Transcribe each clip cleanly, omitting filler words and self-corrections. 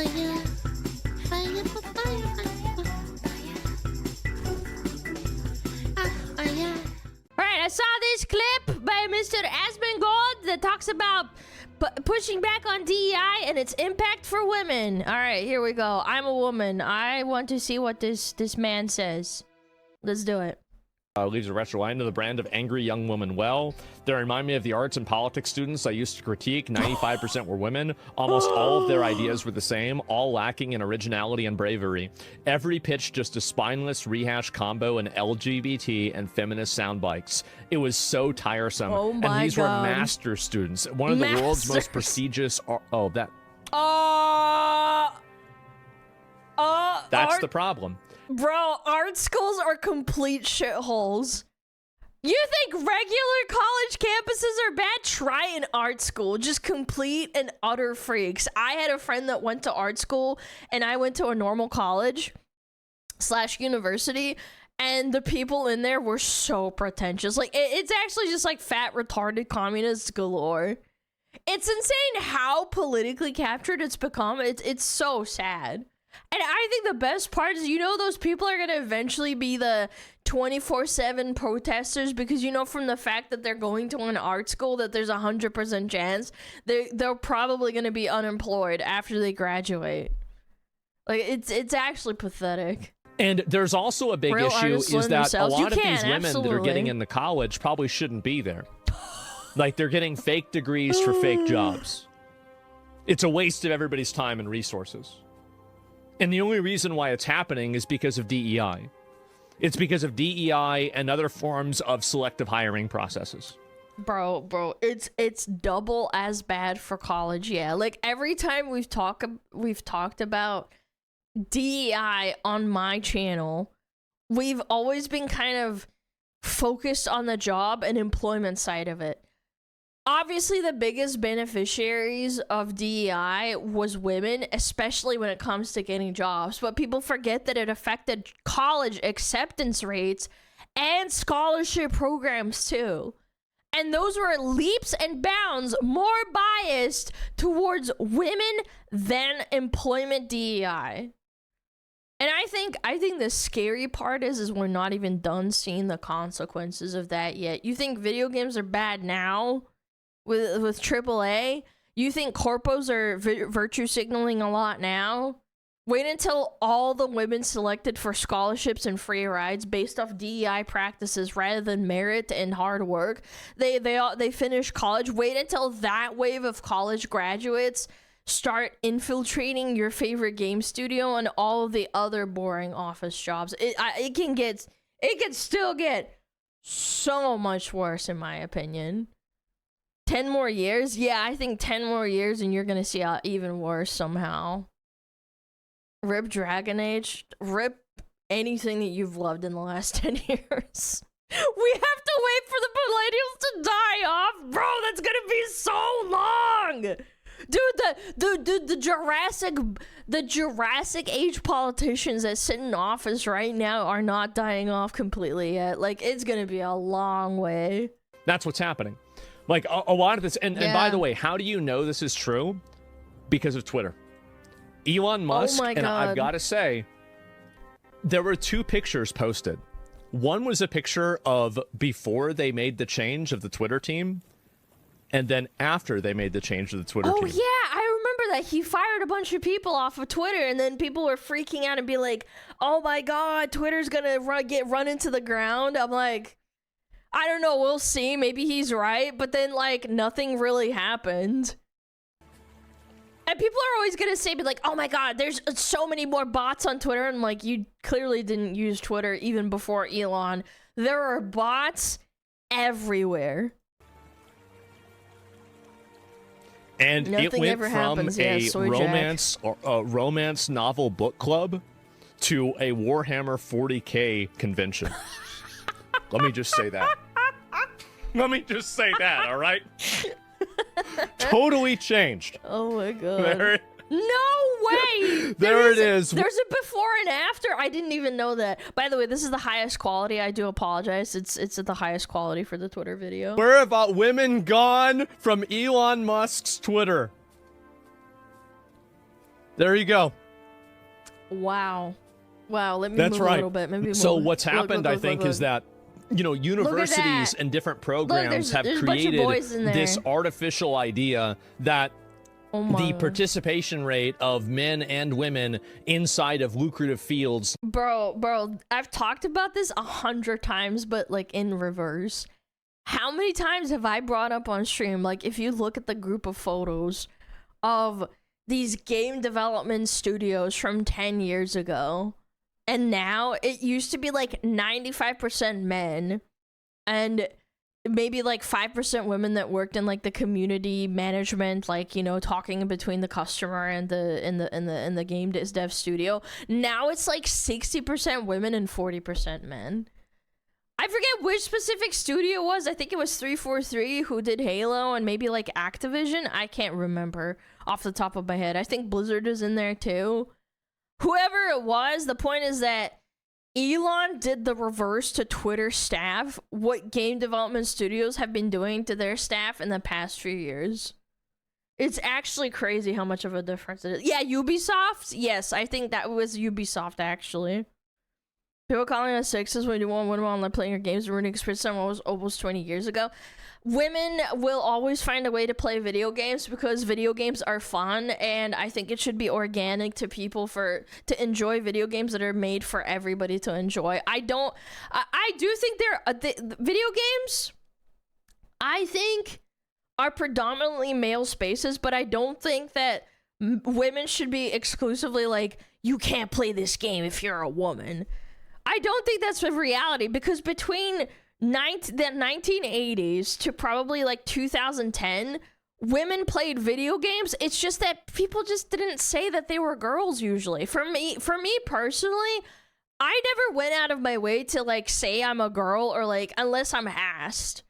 Fire, fire, fire, fire. Alright, I saw this clip by Mr. Asmon that talks about pushing back on DEI and its impact for women. Alright, here we go. I'm a woman. I want to see what this man says. Let's do it. Leaves a retro line to the brand of angry young woman. Well, they remind me of the arts and politics students I used to critique. 95% were women. Almost all of their ideas were the same, all lacking in originality and bravery. Every pitch just a spineless rehash combo in LGBT and feminist sound bites. It was so tiresome. Oh my and these God. were master students. One of the world's most prestigious... That's the problem. Bro, art schools are complete shitholes. You think regular college campuses are bad? Try an art school. Just complete and utter freaks. I had a friend that went to art school, and I went to a normal college / university, and the people in there were so pretentious. Like, it's actually just like fat, retarded communists galore. It's insane how politically captured it's become. It's so sad. And I think the best part is, you know, those people are going to eventually be the 24/7 protesters, because, you know, from the fact that they're going to an art school, that there's 100% chance they're probably going to be unemployed after they graduate. Like, it's actually pathetic. And there's also a big issue is that a lot of these women that are getting into college probably shouldn't be there. Like, they're getting fake degrees for fake jobs. It's a waste of everybody's time and resources. And the only reason why it's happening is because of DEI. It's because of DEI and other forms of selective hiring processes. Bro, it's double as bad for college. Yeah, like every time we've talked about DEI on my channel, we've always been kind of focused on the job and employment side of it. Obviously, the biggest beneficiaries of DEI was women, especially when it comes to getting jobs. But people forget that it affected college acceptance rates and scholarship programs too. And those were leaps and bounds more biased towards women than employment DEI. And I think the scary part is we're not even done seeing the consequences of that yet. You think video games are bad now? With AAA, you think corpos are virtue signaling a lot now? Wait until all the women selected for scholarships and free rides based off DEI practices rather than merit and hard work. They finish college. Wait until that wave of college graduates start infiltrating your favorite game studio and all of the other boring office jobs. It can still get so much worse, in my opinion. 10 more years? Yeah, I think 10 more years and you're gonna see even worse somehow. Rip Dragon Age. Rip anything that you've loved in the last 10 years. We have to wait for the millennials to die off? Bro, that's gonna be so long! Dude, the Jurassic Age politicians that sit in office right now are not dying off completely yet. Like, it's gonna be a long way. That's what's happening. Like, a lot of this, and by the way, how do you know this is true? Because of Twitter. Elon Musk, and I've got to say, there were 2 pictures posted. One was a picture of before they made the change of the Twitter team, and then after they made the change of the Twitter team. Oh, yeah, I remember that. He fired a bunch of people off of Twitter, and then people were freaking out and be like, oh my God, Twitter's gonna run into the ground. I'm like, I don't know, we'll see. Maybe he's right. But then, like, nothing really happened. And people are always gonna say, be like, oh my God, there's so many more bots on Twitter. And, like, you clearly didn't use Twitter even before Elon. There are bots everywhere. And nothing it went from a romance novel book club to a Warhammer 40K convention. Let me just say that. Let me just say that, all right? Totally changed. Oh my God. No way! There it is. There's a before and after. I didn't even know that. By the way, this is the highest quality. I do apologize. It's at the highest quality for the Twitter video. Where have women gone from Elon Musk's Twitter? There you go. Wow. Let me That's move right. a little bit. Maybe so more. what's happened, I think, is that universities and different programs have created this artificial idea that the participation rate of men and women inside of lucrative fields. Bro, I've talked about this 100 times, but like in reverse. How many times have I brought up on stream, like if you look at the group of photos of these game development studios from 10 years ago, and now it used to be like 95% men and maybe like 5% women that worked in like the community management, like, you know, talking between the customer and the game dev studio. Now it's like 60% women and 40% men. I forget which specific studio it was. I think it was 343 who did Halo and maybe like Activision. I can't remember off the top of my head. I think Blizzard is in there too. Whoever it was, the point is that Elon did the reverse to Twitter staff, what game development studios have been doing to their staff in the past few years. It's actually crazy how much of a difference it is. Yeah, Ubisoft? Yes, I think that was Ubisoft, actually. People calling us sexist when you want women online playing your games and ruining experience that was almost 20 years ago. Women will always find a way to play video games because video games are fun, and I think it should be organic to people to enjoy video games that are made for everybody to enjoy. I do think video games, I think, are predominantly male spaces, but I don't think that women should be exclusively like, you can't play this game if you're a woman. I don't think that's the reality, because between the 1980s to probably like 2010, women played video games. It's just that people just didn't say that they were girls usually. For me personally, I never went out of my way to like say I'm a girl, or like, unless I'm asked.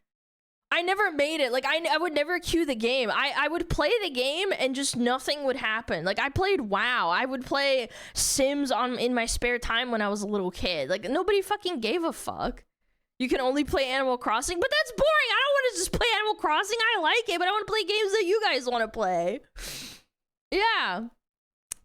I never made it. Like, I would never cue the game. I would play the game and just nothing would happen. Like, I played WoW. I would play Sims in my spare time when I was a little kid. Like, nobody fucking gave a fuck. You can only play Animal Crossing, but that's boring. I don't want to just play Animal Crossing. I like it, but I want to play games that you guys want to play. Yeah.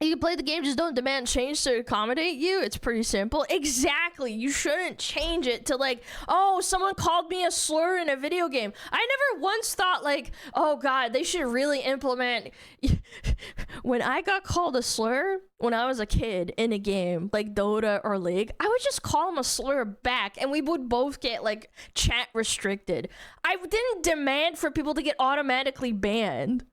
You can play the game, just don't demand change to accommodate you. It's pretty simple. Exactly. You shouldn't change it to like, oh, someone called me a slur in a video game. I never once thought like, oh God, they should really implement. When I got called a slur when I was a kid in a game like Dota or League, I would just call them a slur back and we would both get like chat restricted. I didn't demand for people to get automatically banned.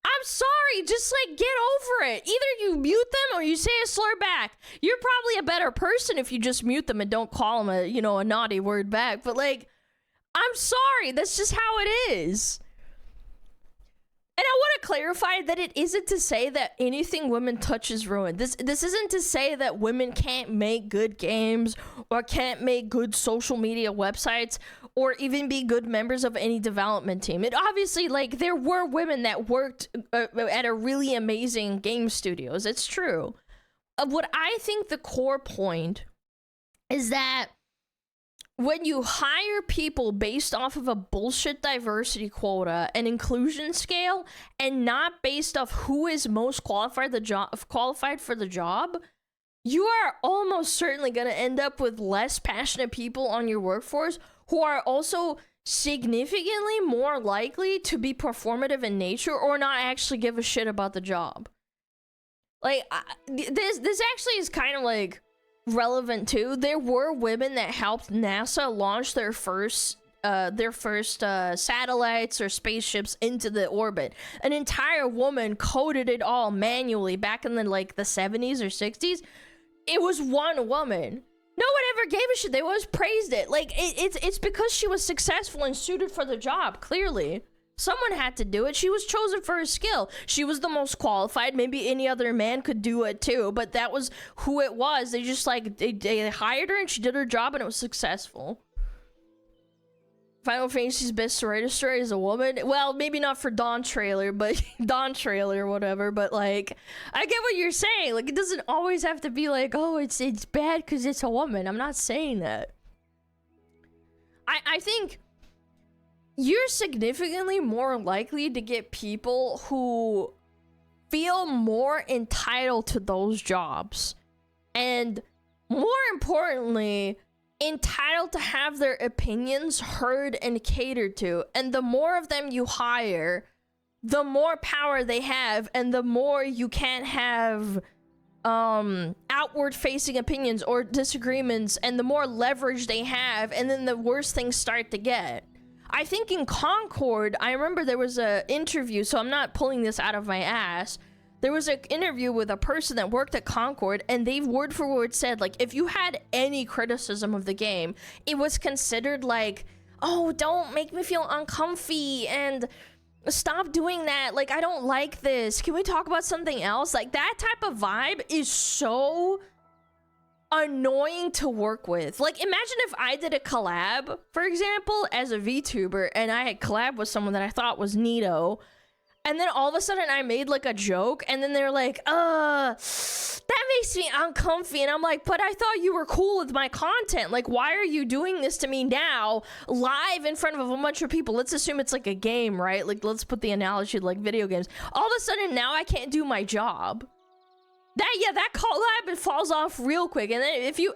I'm sorry, just like get over it. Either you mute them or you say a slur back. You're probably a better person if you just mute them and don't call them a naughty word back. But like, I'm sorry, that's just how it is. And I want to clarify that it isn't to say that anything women touch is ruined. This isn't to say that women can't make good games or can't make good social media websites or even be good members of any development team. It obviously, like, there were women that worked at a really amazing game studios. It's true. What I think the core point is that when you hire people based off of a bullshit diversity quota and inclusion scale and not based off who is most qualified for the job, you are almost certainly going to end up with less passionate people on your workforce who are also significantly more likely to be performative in nature or not actually give a shit about the job. Like, this actually is kind of like relevant too. There were women that helped NASA launch their first satellites or spaceships into the orbit. An entire woman coded it all manually back in the 70s or 60s. It was one woman. No one ever gave a shit. They always praised it. Like, it's because she was successful and suited for the job, clearly. Someone had to do it. She was chosen for her skill. She was the most qualified. Maybe any other man could do it too, but that was who it was. They just they hired her and she did her job and it was successful. Final Fantasy's best story is a woman. Well, maybe not for Dawn Trailer, but Dawn Trailer or whatever. But like, I get what you're saying. Like, it doesn't always have to be like, oh, it's bad because it's a woman. I'm not saying that. I think you're significantly more likely to get people who feel more entitled to those jobs. And more importantly, entitled to have their opinions heard and catered to. And the more of them you hire, the more power they have, and the more you can't have outward facing opinions or disagreements, and the more leverage they have, and then the worse things start to get. I think in Concord, I remember there was a interview, so I'm not pulling this out of my ass. There was an interview with a person that worked at Concord, and they word for word said, like, if you had any criticism of the game, it was considered like, oh, don't make me feel uncomfy, and stop doing that. Like, I don't like this. Can we talk about something else? Like, that type of vibe is so annoying to work with. Like, imagine if I did a collab, for example, as a VTuber, and I had collab with someone that I thought was neato, and then all of a sudden I made like a joke, and then they're like, that makes me uncomfy. And I'm like, but I thought you were cool with my content. Like, why are you doing this to me now, live in front of a bunch of people? Let's assume it's like a game, right? Like, let's put the analogy to like video games. All of a sudden now I can't do my job. That collab, it falls off real quick. And then if you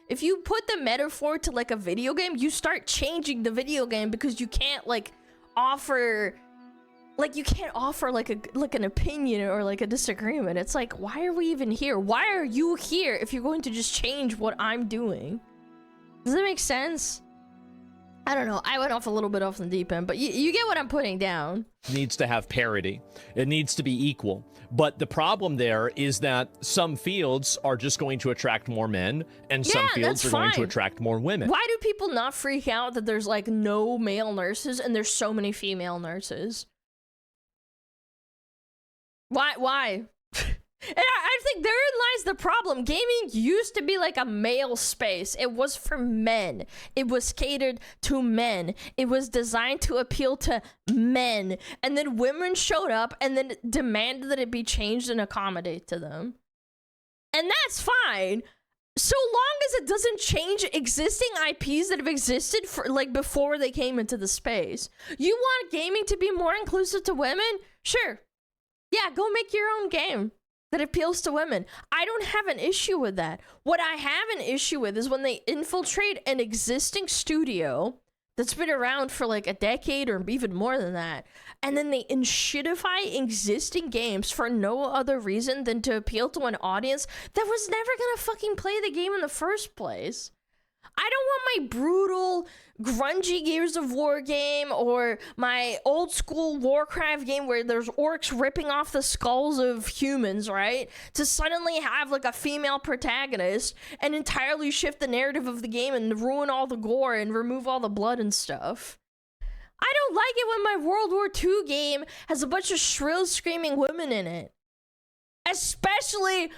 if you put the metaphor to like a video game, you start changing the video game, because you can't like offer like an opinion or like a disagreement. It's like, why are we even here? Why are you here if you're going to just change what I'm doing? Does that make sense? I don't know. I went off a little bit off the deep end, but you get what I'm putting down. It needs to have parity. It needs to be equal. But the problem there is that some fields are just going to attract more men, and some fields are going to attract more women. Why do people not freak out that there's like no male nurses and there's so many female nurses? Why? And I think therein lies the problem. Gaming used to be like a male space. It was for men. It was catered to men. It was designed to appeal to men. And then women showed up and then demanded that it be changed and accommodate to them. And that's fine, so long as it doesn't change existing IPs that have existed for like before they came into the space. You want gaming to be more inclusive to women? Sure. Yeah, go make your own game that appeals to women. I don't have an issue with that. What I have an issue with is when they infiltrate an existing studio that's been around for like a decade or even more than that, and then they shitify existing games for no other reason than to appeal to an audience that was never gonna fucking play the game in the first place. I don't want my brutal, grungy Gears of War game or my old school Warcraft game where there's orcs ripping off the skulls of humans, right? To suddenly have like a female protagonist and entirely shift the narrative of the game and ruin all the gore and remove all the blood and stuff. I don't like it when my World War II game has a bunch of shrill screaming women in it. Especially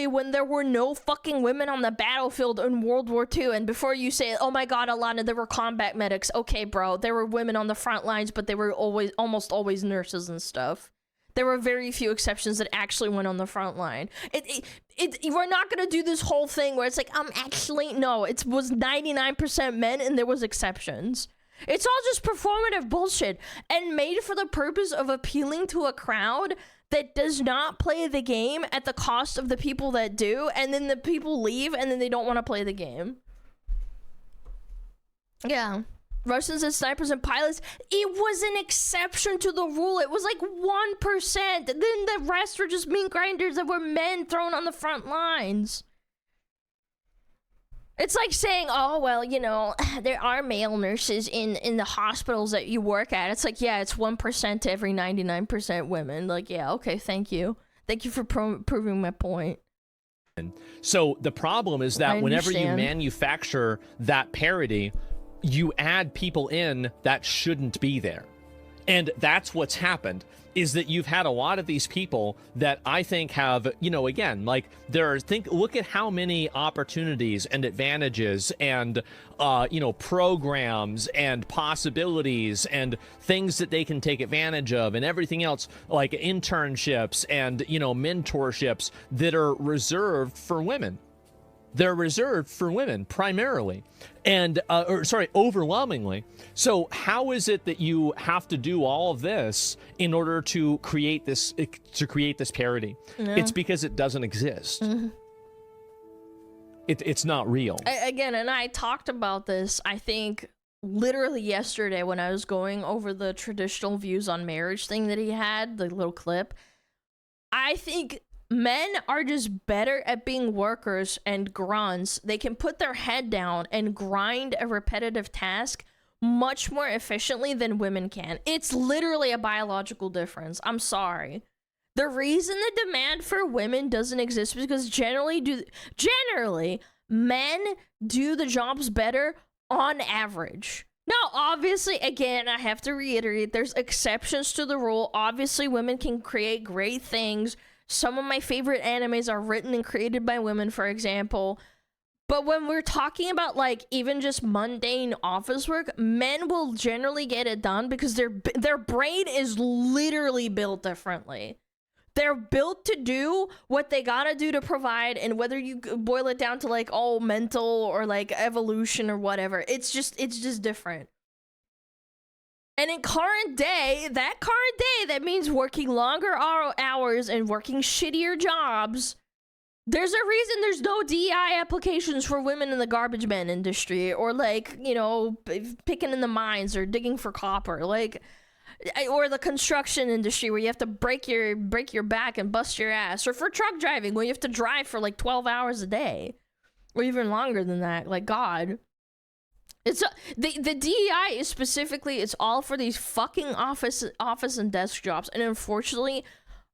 when there were no fucking women on the battlefield in World War II. And before you say, oh my god, Alana, there were combat medics. Okay, bro, there were women on the front lines, but they were almost always nurses and stuff. There were very few exceptions that actually went on the front line. We're not gonna do this whole thing where it's like, actually, no, it was 99% men and there was exceptions. It's all just performative bullshit and made for the purpose of appealing to a crowd that does not play the game at the cost of the people that do, and then the people leave and then they don't want to play the game. Yeah. Russians and snipers and pilots, it was an exception to the rule. It was like 1%. Then the rest were just meat grinders that were men thrown on the front lines. It's like saying, oh, well, you know, there are male nurses in the hospitals that you work at. It's like, yeah, it's 1% to every 99% women. Like, yeah, okay, thank you. Thank you for proving my point. So the problem is that whenever you manufacture that parity, you add people in that shouldn't be there. And that's what's happened, is that you've had a lot of these people that I think have, you know, again, like look at how many opportunities and advantages and, you know, programs and possibilities and things that they can take advantage of and everything else, like internships and, you know, mentorships that are reserved for women. They're reserved for women primarily, and overwhelmingly. So how is it that you have to do all of this in order to create this parity? Yeah. It's because it doesn't exist. Mm-hmm. It's not real. Again, and I talked about this, I think, literally yesterday when I was going over the traditional views on marriage thing that he had, the little clip. I think men are just better at being workers and grunts. They can put their head down and grind a repetitive task much more efficiently than women can. It's literally a biological difference. I'm sorry. The reason the demand for women doesn't exist is because generally men do the jobs better on average. Now, obviously, again, I have to reiterate, there's exceptions to the rule. Obviously, women can create great things. Some of my favorite animes are written and created by women, for example. But when we're talking about, like, even just mundane office work, men will generally get it done because their brain is literally built differently. They're built to do what they gotta do to provide, and whether you boil it down to, like, oh, mental or, like, evolution or whatever, it's just different. And in current day, that means working longer hours and working shittier jobs. There's a reason there's no DEI applications for women in the garbage man industry, or, like, you know, picking in the mines or digging for copper, like, or the construction industry where you have to break your back and bust your ass, or for truck driving where you have to drive for like 12 hours a day, or even longer than that. Like, God, it's the DEI is specifically, it's all for these fucking office and desk jobs, and unfortunately,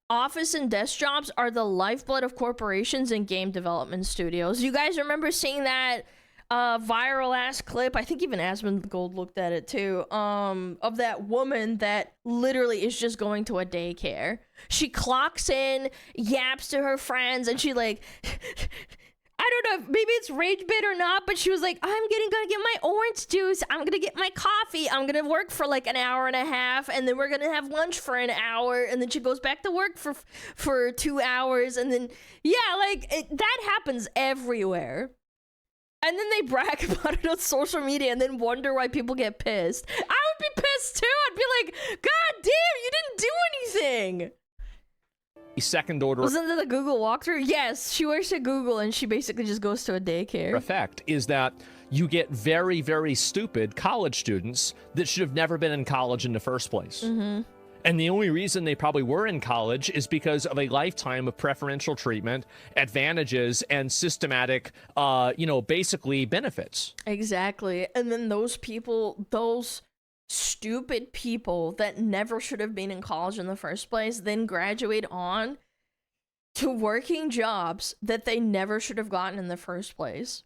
office and desk jobs are the lifeblood of corporations and game development studios. You guys remember seeing that viral ass clip? I think even Asmon Gold looked at it too, of that woman that literally is just going to a daycare. She clocks in, yaps to her friends, and she, like, I don't know, maybe it's rage bit or not, but she was like, I'm gonna get my orange juice, I'm gonna get my coffee, I'm gonna work for like an hour and a half, and then we're gonna have lunch for an hour, and then she goes back to work for 2 hours, and then, yeah, like, that happens everywhere. And then they brag about it on social media and then wonder why people get pissed. I would be pissed too. I'd be like, God damn, you didn't do anything. Second order. Wasn't that the Google walkthrough? Yes, she works at Google and she basically just goes to a daycare. Effect is that you get very, very stupid college students that should have never been in college in the first place. Mm-hmm. And the only reason they probably were in college is because of a lifetime of preferential treatment, advantages, and systematic, basically benefits. Exactly. And then those people, those stupid people that never should have been in college in the first place, then graduate on to working jobs that they never should have gotten in the first place.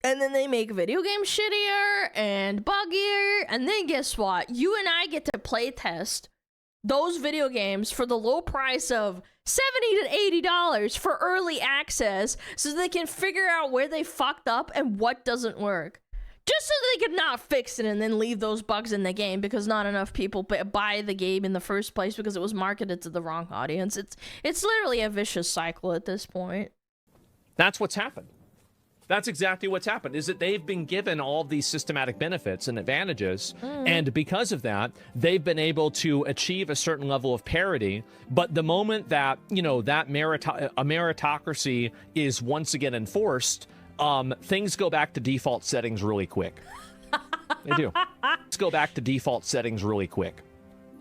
And then they make video games shittier and buggier. And then guess what? You and I get to play test those video games for the low price of $70 to $80 for early access so they can figure out where they fucked up and what doesn't work. Just so they could not fix it and then leave those bugs in the game because not enough people buy the game in the first place because it was marketed to the wrong audience. It's literally a vicious cycle at this point. That's what's happened. That's exactly what's happened, is that they've been given all these systematic benefits and advantages, and because of that, they've been able to achieve a certain level of parity, but the moment that, that a meritocracy is once again enforced, things go back to default settings really quick. They do. Let's go back to default settings really quick.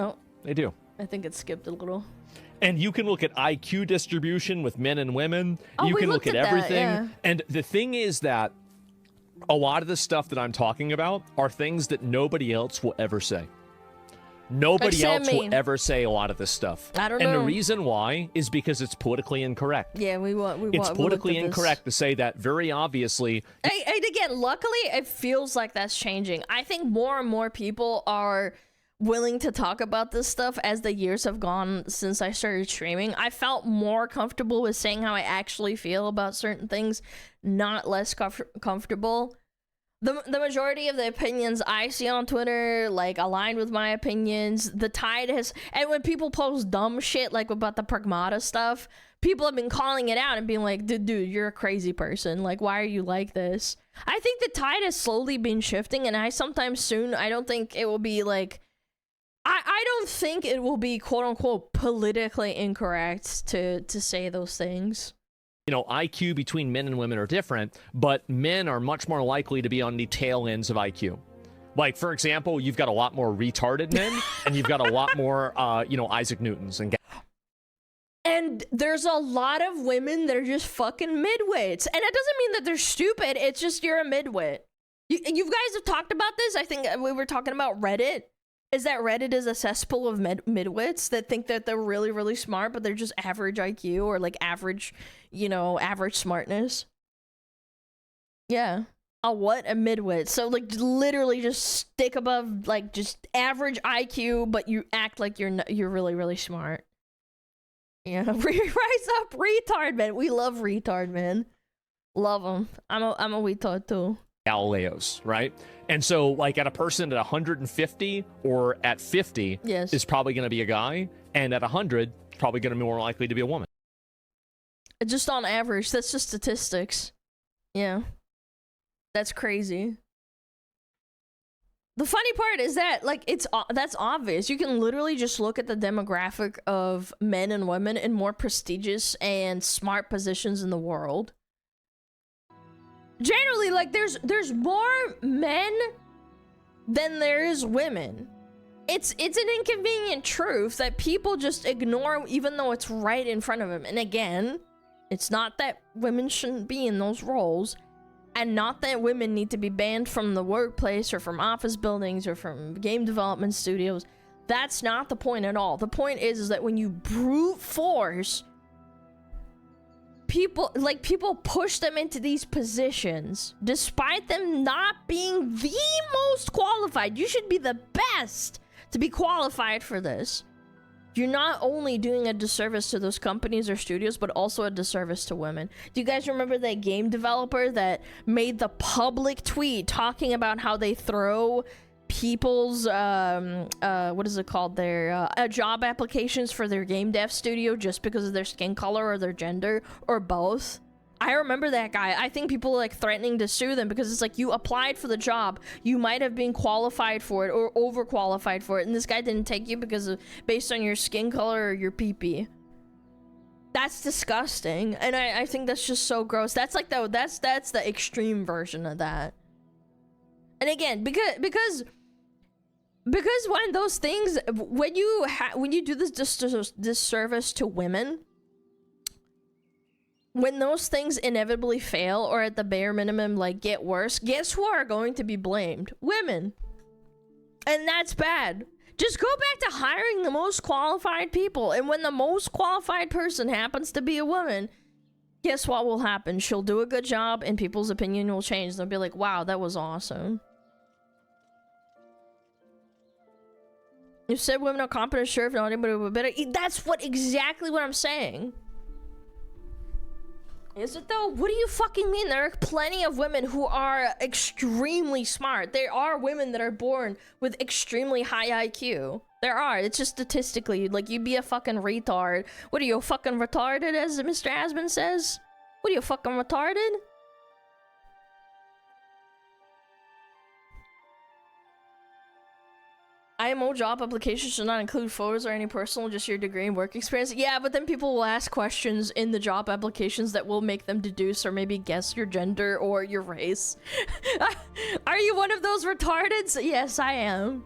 Oh. They do. I think it skipped a little. And you can look at IQ distribution with men and women. Oh, you can look at everything. That, yeah. And the thing is that a lot of the stuff that I'm talking about are things that nobody else will ever say. Nobody else will ever say a lot of this stuff. I don't know. And the reason why is because it's politically incorrect. Yeah, it's politically incorrect to say that very obviously. And again, luckily, it feels like that's changing. I think more and more people are willing to talk about this stuff as the years have gone since I started streaming. I felt more comfortable with saying how I actually feel about certain things, not less comfortable. The majority of the opinions I see on Twitter, like, align with my opinions. The tide has, and when people post dumb shit, like about the pragmata stuff, people have been calling it out and being like, dude, you're a crazy person. Like, why are you like this? I think the tide has slowly been shifting, and I don't think it will be like, I don't think it will be quote unquote politically incorrect to say those things. You know, IQ between men and women are different, but men are much more likely to be on the tail ends of IQ. Like, for example, you've got a lot more retarded men, and you've got a lot more, Isaac Newtons. And there's a lot of women that are just fucking midwits. And it doesn't mean that they're stupid, it's just you're a midwit. You guys have talked about this. I think we were talking about Reddit. Is that Reddit is a cesspool of midwits that think that they're really, really smart, but they're just average IQ or like average, average smartness. Yeah. A midwit. So like literally just stick above like just average IQ, but you act like you're really, really smart. Yeah. Rise up, retard man. We love retard men. Love them. I'm a retard too. Galileos, right? And so, like, at a person at 150 or at 50 yes. is probably going to be a guy, and at 100, probably going to be more likely to be a woman. Just on average, that's just statistics. Yeah. That's crazy. The funny part is that, like, that's obvious. You can literally just look at the demographic of men and women in more prestigious and smart positions in the world. Generally, like, there's more men than there is women. It's an inconvenient truth that people just ignore even though it's right in front of them. And again, it's not that women shouldn't be in those roles, and not that women need to be banned from the workplace or from office buildings or from game development studios. That's not the point at all. The point is that when you brute force people push them into these positions despite them not being the most qualified. You should be the best to be qualified for this. You're not only doing a disservice to those companies or studios, but also a disservice to women. Do you guys remember that game developer that made the public tweet talking about how they throw people's what is it called, their job applications for their game dev studio just because of their skin color or their gender or both? I remember that guy. I think people are like threatening to sue them because it's like, you applied for the job, you might have been qualified for it or overqualified for it, and this guy didn't take you because of based on your skin color or your pee-pee. That's disgusting, and I think that's just so gross. That's like that's the extreme version of that. And again, because when those things, when you do this disservice to women, when those things inevitably fail or at the bare minimum like get worse, guess who are going to be blamed? Women. And that's bad. Just go back to hiring the most qualified people, and when the most qualified person happens to be a woman, guess what will happen? She'll do a good job and people's opinion will change. They'll be like, wow, that was awesome. You said women are competent, sure, if not anybody would be better. That's exactly what I'm saying. Is it though? What do you fucking mean? There are plenty of women who are extremely smart. There are women that are born with extremely high IQ. There are. It's just statistically, like, you'd be a fucking retard. What are you, fucking retarded, as Mr. Asmon says? What are you, fucking retarded? IMO job applications should not include photos or any personal, just your degree and work experience. Yeah, but then people will ask questions in the job applications that will make them deduce or maybe guess your gender or your race. Are you one of those retardeds? Yes, I am.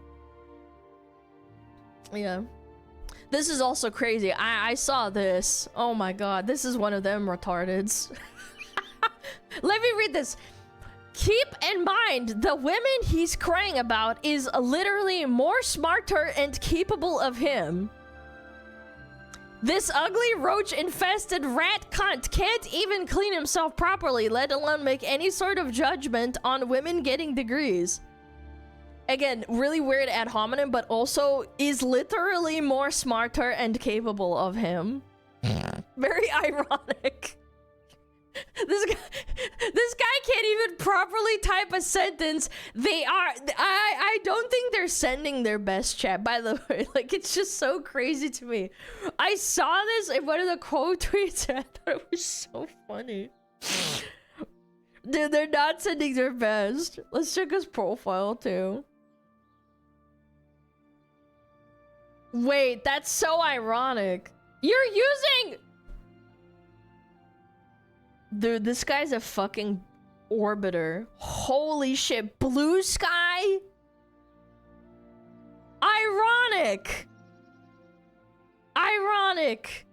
Yeah. This is also crazy. I saw this. Oh my god, this is one of them retardeds. Let me read this. Keep in mind, the women he's crying about is literally more smarter and capable of him. This ugly roach-infested rat cunt can't even clean himself properly, let alone make any sort of judgment on women getting degrees. Again, really weird ad hominem, but also is literally more smarter and capable of him. Very ironic. This guy can't even properly type a sentence. I don't think they're sending their best, chat, by the way. Like, it's just so crazy to me. I saw this in one of the quote tweets and I thought it was so funny. Dude, they're not sending their best. Let's check his profile too. Wait, that's so ironic. You're using... Dude, this guy's a fucking orbiter. Holy shit. Blue sky? Ironic. Ironic.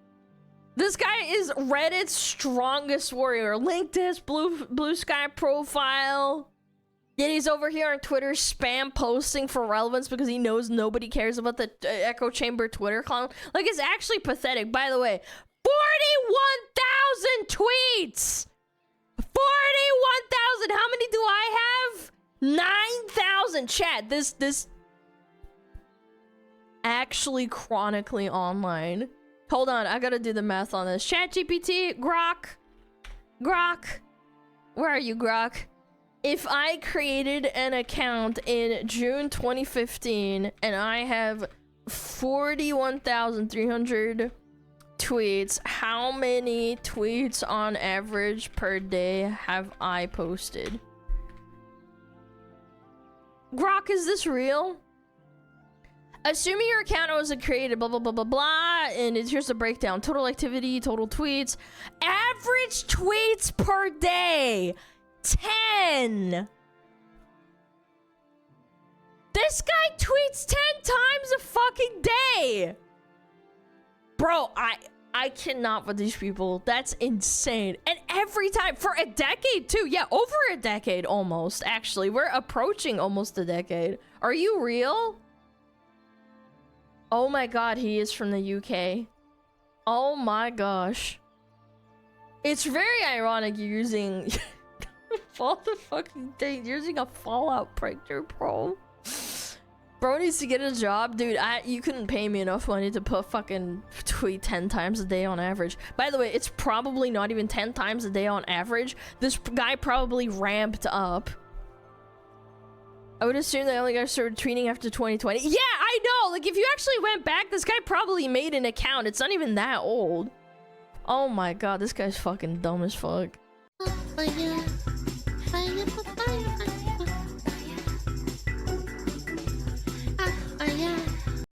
This guy is Reddit's strongest warrior. Link to his blue sky profile. Yet he's over here on Twitter spam posting for relevance because he knows nobody cares about the echo chamber Twitter clown. Like, it's actually pathetic. By the way, 41,000 tweets! 41,000! How many do I have? 9,000! Chat, this... Actually chronically online. Hold on, I gotta do the math on this. ChatGPT, Grok. Where are you, Grok? If I created an account in June 2015 and I have 41,300 tweets, how many tweets on average per day have I posted? Grok, is this real? Assuming your account was created, blah, blah, blah, blah, blah, and here's the breakdown. Total activity, total tweets. Average tweets per day, 10. This guy tweets 10 times a fucking day. Bro, I cannot with these people. That's insane. And every time, for a decade too. Yeah, over a decade almost, actually. We're approaching almost a decade. Are you real? Oh my god, he is from the UK. Oh my gosh. It's very ironic you're using... all the fucking thing. You're using a Fallout printer, bro. Bro needs to get a job. Dude, you couldn't pay me enough money to put fucking tweet 10 times a day on average. By the way, it's probably not even 10 times a day on average. This guy probably ramped up. I would assume they only got started tweeting after 2020. Yeah, I know! Like, if you actually went back, this guy probably made an account. It's not even that old. Oh my god, this guy's fucking dumb as fuck. Oh, yeah.